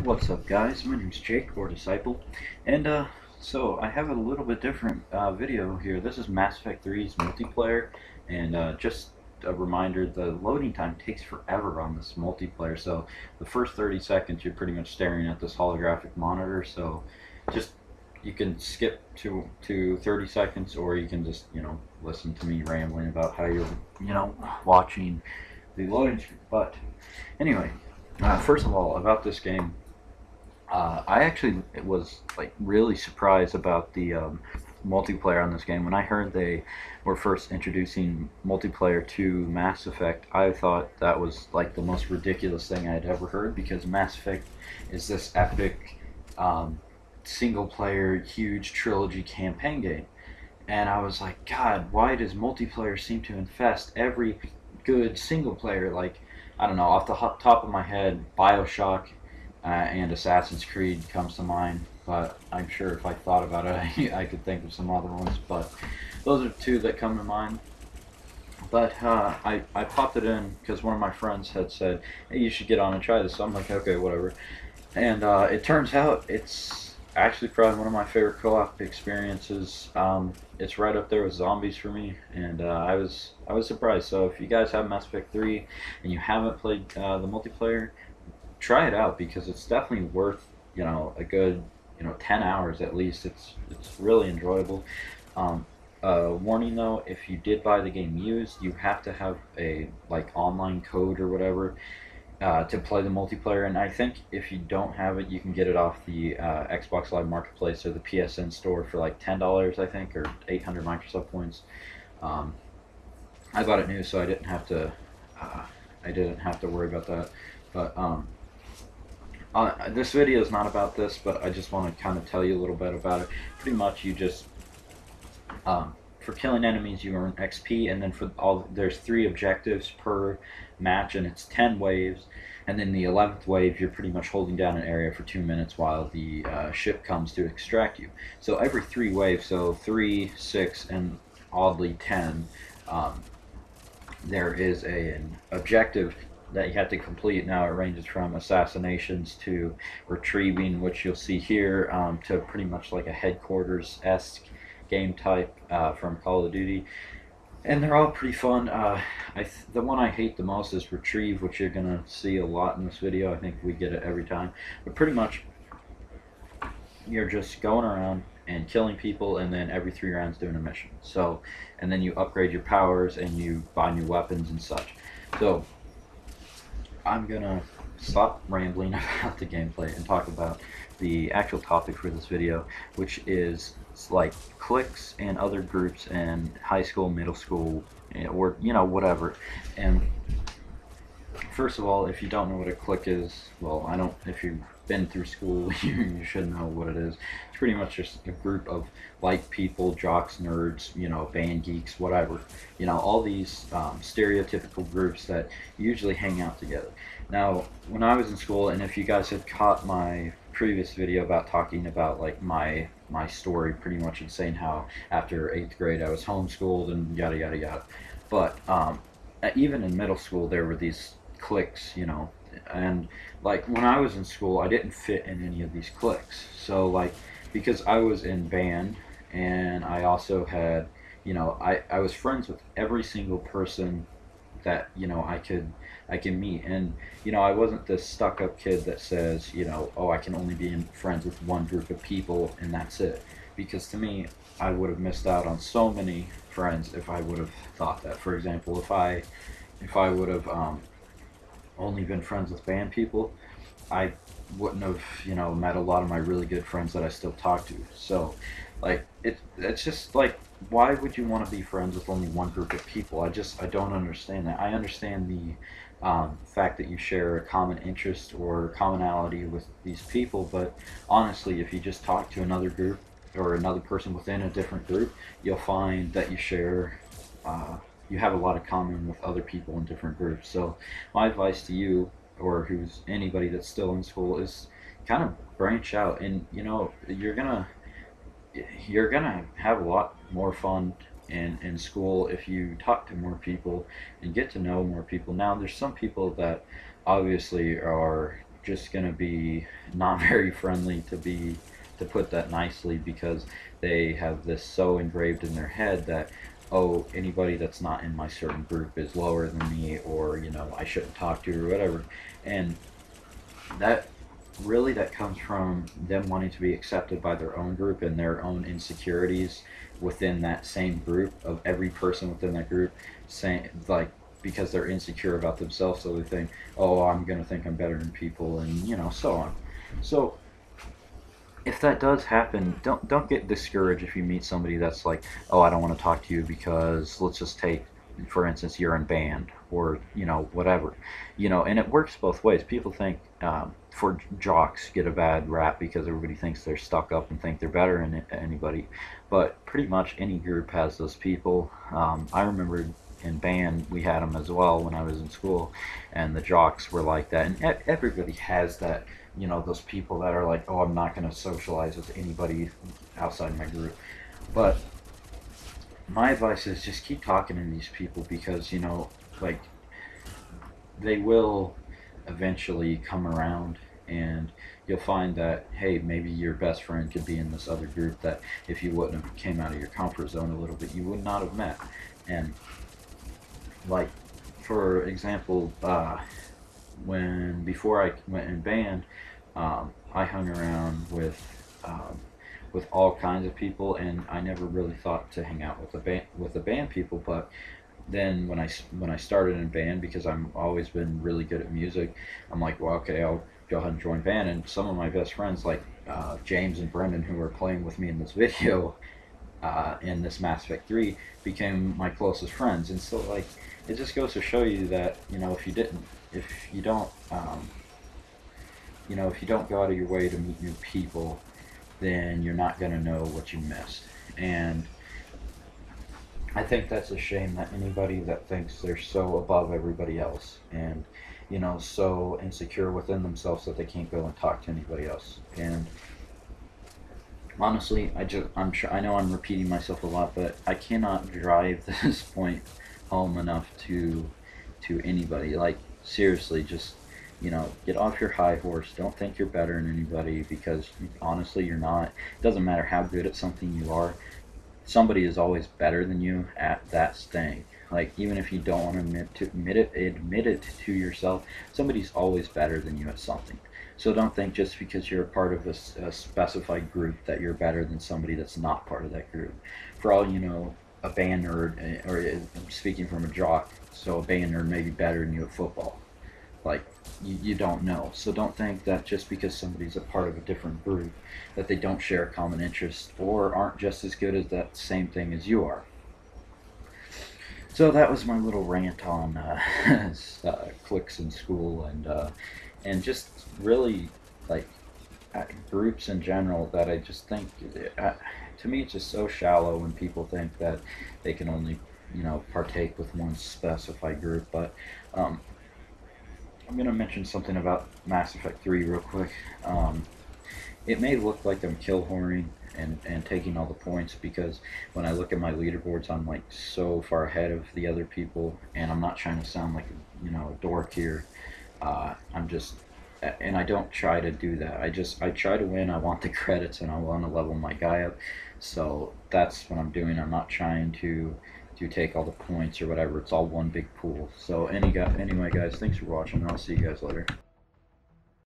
What's up, guys? My name's Jake, or Disciple, and so I have a little bit different video here. This is Mass Effect 3's multiplayer, and just a reminder, the loading time takes forever on this multiplayer, so the first 30 seconds you're pretty much staring at this holographic monitor, so just you can skip to 30 seconds, or you can just, listen to me rambling about how you're, watching the loading screen. But anyway, first of all, about this game, I actually was like really surprised about the multiplayer on this game. When I heard they were first introducing multiplayer to Mass Effect, I thought that was like the most ridiculous thing I'd ever heard, because Mass Effect is this epic single player huge trilogy campaign game. And I was like, God, why does multiplayer seem to infest every good single player? Like, I don't know, off the top of my head, Bioshock and Assassin's Creed comes to mind, but I'm sure if I thought about it, I could think of some other ones. But those are two that come to mind. But I popped it in because one of my friends had said, "Hey, you should get on and try this." So I'm like, "Okay, whatever." And it turns out it's actually probably one of my favorite co-op experiences. It's right up there with zombies for me, and I was surprised. So if you guys have Mass Effect 3 and you haven't played the multiplayer, try it out, because it's definitely worth a good 10 hours at least. It's really enjoyable. Um, Warning though, if you did buy the game used, you have to have a like online code or whatever to play the multiplayer. And I think if you don't have it, you can get it off the Xbox Live Marketplace or the PSN store for like $10, I think, or 800 Microsoft points. Um, I bought it new, so uh, I didn't have to worry about that. But this video is not about this, but I just want to kind of tell you a little bit about it. Pretty much, you just for killing enemies, you earn XP, and then for all there's 3 objectives per match, and it's 10 waves. And then the 11th wave, you're pretty much holding down an area for 2 minutes while the ship comes to extract you. So every 3 waves, so 3, 6, and oddly 10, there is an objective that you have to complete. Now it ranges from assassinations to retrieving, which you'll see here, to pretty much like a headquarters-esque game type from Call of Duty. And they're all pretty fun. The one I hate the most is retrieve, which you're going to see a lot in this video. I think we get it every time. But pretty much, you're just going around and killing people, and then every 3 rounds doing a mission. So, and then you upgrade your powers and you buy new weapons and such. So I'm gonna stop rambling about the gameplay and talk about the actual topic for this video, which is like cliques and other groups in high school, middle school, or whatever. And first of all, if you don't know what a clique is, well, I don't. If you've been through school, you should know what it is. It's pretty much just a group of like people, jocks, nerds, band geeks, whatever. All these stereotypical groups that usually hang out together. Now, when I was in school, and if you guys had caught my previous video about talking about like my story, pretty much, and saying how after 8th grade I was homeschooled and yada yada yada. But even in middle school, there were these cliques, and like when I was in school, I didn't fit in any of these cliques. So like, because I was in band, and I also had, I was friends with every single person that I can meet. And I wasn't this stuck up kid that says, oh, I can only be friends with one group of people and that's it. Because to me, I would have missed out on so many friends if I would have thought that. For example, if I would have only been friends with band people, I wouldn't have, met a lot of my really good friends that I still talk to. So, like, it's just like, why would you want to be friends with only one group of people? I don't understand that. I understand the fact that you share a common interest or commonality with these people, but honestly, if you just talk to another group or another person within a different group, you'll find that you have a lot of common with other people in different groups. So my advice to you, or who's anybody that's still in school, is kind of branch out, and you're gonna have a lot more fun in school if you talk to more people and get to know more people. Now, there's some people that obviously are just going to be not very friendly, to put that nicely, because they have this so engraved in their head that, oh, anybody that's not in my certain group is lower than me, or I shouldn't talk to, or whatever. And that that comes from them wanting to be accepted by their own group, and their own insecurities within that same group, of every person within that group, saying, like, because they're insecure about themselves, so they think, oh, I'm going to think I'm better than people, and so on. So if that does happen, don't get discouraged if you meet somebody that's like, oh, I don't want to talk to you because, let's just take, for instance, you're in band, or whatever. And it works both ways. People think, for jocks get a bad rap because everybody thinks they're stuck up and think they're better than anybody, but pretty much any group has those people. I remember in band we had them as well when I was in school, and the jocks were like that, and everybody has that. Those people that are like, oh, I'm not going to socialize with anybody outside my group. But my advice is just keep talking to these people, because like, they will eventually come around, and you'll find that, hey, maybe your best friend could be in this other group that, if you wouldn't have came out of your comfort zone a little bit, you would not have met. And, like, for example, when before I went in band, I hung around with all kinds of people, and I never really thought to hang out with the band people. But then when I started in band, because I'm always been really good at music, I'm like, well, okay, I'll go ahead and join band. And some of my best friends, like James and Brendan, who were playing with me in this video, in this Mass Effect 3, became my closest friends. And so, like, it just goes to show you that, if you don't if you don't go out of your way to meet new people, then you're not going to know what you missed. And I think that's a shame, that anybody that thinks they're so above everybody else, and so insecure within themselves that they can't go and talk to anybody else. And honestly, I'm sure, I know I'm repeating myself a lot, but I cannot drive this point home enough to anybody. Like, seriously, just get off your high horse. Don't think you're better than anybody, because honestly, you're not. It doesn't matter how good at something you are. Somebody is always better than you at that thing. Like, even if you don't want to admit it to yourself, somebody's always better than you at something. So don't think just because you're a part of a specified group that you're better than somebody that's not part of that group. For all you know, a band nerd, or I'm speaking from a jock, so a band nerd may be better than you at football. Like, you don't know. So don't think that just because somebody's a part of a different group, that they don't share a common interest, or aren't just as good at that same thing as you are. So that was my little rant on cliques in school, and just really, like, groups in general, that I just think, to me, it's just so shallow when people think that they can only partake with one specified group. But I'm going to mention something about Mass Effect 3 real quick. It may look like I'm kill whoring and taking all the points, because when I look at my leaderboards, I'm like so far ahead of the other people, and I'm not trying to sound like a dork here. I'm just, and I don't try to do that. I try to win. I want the credits, and I want to level my guy up. So that's what I'm doing. I'm not trying to take all the points or whatever. It's all one big pool. So anyway, guys, thanks for watching. I'll see you guys later.